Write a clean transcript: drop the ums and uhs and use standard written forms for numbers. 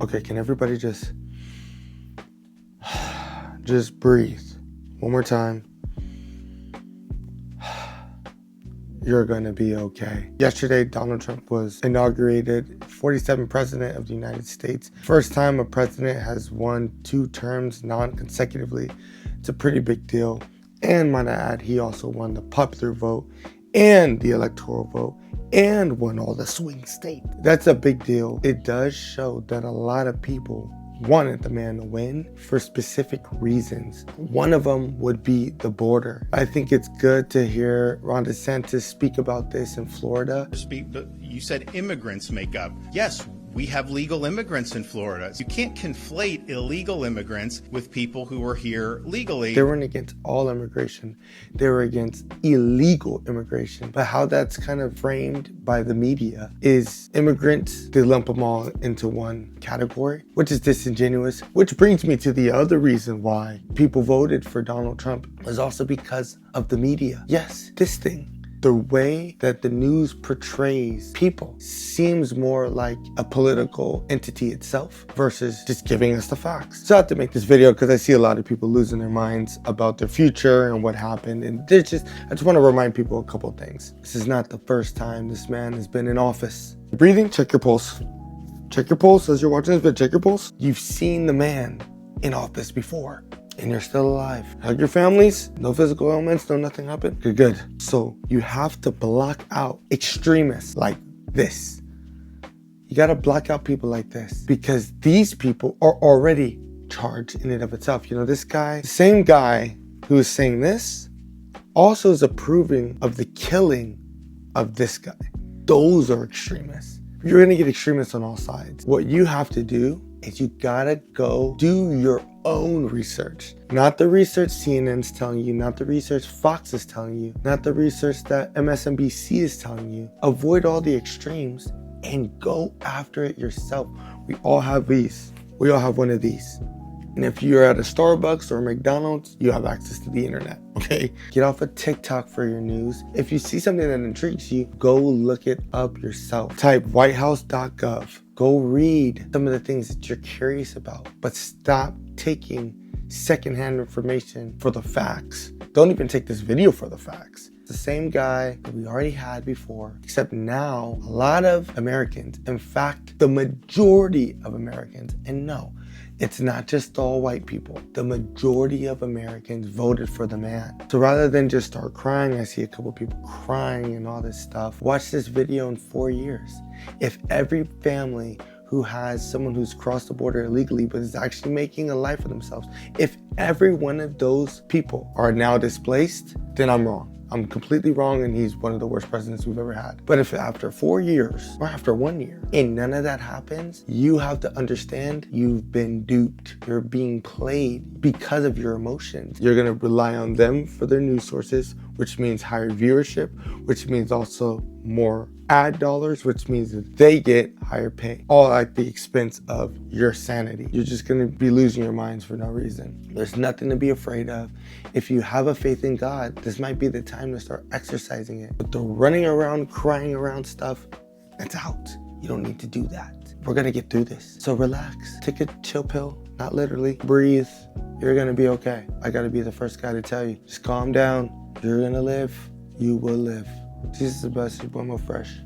Okay, can everybody just breathe one more time? You're gonna be okay. Yesterday, Donald Trump was inaugurated 47th president of the United States. First time a president has won 2 terms non-consecutively. It's a pretty big deal. And might I add, he also won the popular vote and the electoral vote and won all the swing states. That's a big deal. It does show that a lot of people wanted the man to win for specific reasons. One of them would be the border. I think it's good to hear Ron DeSantis speak about this in Florida. You said immigrants make up. Yes, we have legal immigrants in Florida. You can't conflate illegal immigrants with people who are here legally. They weren't against all immigration. They were against illegal immigration. But how that's kind of framed by the media is immigrants, they lump them all into one category, which is disingenuous. Which brings me to the other reason why people voted for Donald Trump was also because of the media. Yes, this thing. The way that the news portrays people seems more like a political entity itself versus just giving us the facts. So I have to make this video because I see a lot of people losing their minds about their future and what happened. And I just want to remind people a couple of things. This is not the first time this man has been in office. Breathing, check your pulse. Check your pulse as you're watching this video, check your pulse. You've seen the man in office before. And you're still alive. Hug your families, no physical ailments, no nothing happened. You're good. So you have to block out extremists like this. You gotta block out people like this because these people are already charged in and of itself. You know, this guy, the same guy who is saying this, also is approving of the killing of this guy. Those are extremists. You're gonna get extremists on all sides. What you have to do is you gotta go do your own research. Not the research CNN's telling you, not the research Fox is telling you, not the research that MSNBC is telling you. Avoid all the extremes and go after it yourself. We all have these. We all have one of these. And if you're at a Starbucks or a McDonald's, you have access to the internet, okay? Get off of TikTok for your news. If you see something that intrigues you, go look it up yourself. Type whitehouse.gov. Go read some of the things that you're curious about, but stop taking secondhand information for the facts. Don't even take this video for the facts. It's the same guy that we already had before, except now a lot of Americans, in fact, the majority of Americans, and no, it's not just all white people. The majority of Americans voted for the man. So rather than just start crying, I see a couple people crying and all this stuff. Watch this video in 4 years. If every family who has someone who's crossed the border illegally but is actually making a life for themselves, if every one of those people are now displaced, then I'm wrong. I'm completely wrong and he's one of the worst presidents we've ever had. But if after 4 years or after 1 year and none of that happens, you have to understand you've been duped. You're being played because of your emotions. You're gonna rely on them for their news sources, which means higher viewership, which means also more ad dollars, which means that they get higher pay, all at the expense of your sanity. You're just gonna be losing your minds for no reason. There's nothing to be afraid of. If you have a faith in God, this might be the time to start exercising it. But the running around, crying around stuff, that's out. You don't need to do that. We're gonna get through this. So relax, take a chill pill, not literally, breathe. You're gonna be okay. I gotta be the first guy to tell you, just calm down. You're gonna live, you will live. Jesus is the best, you're more fresh.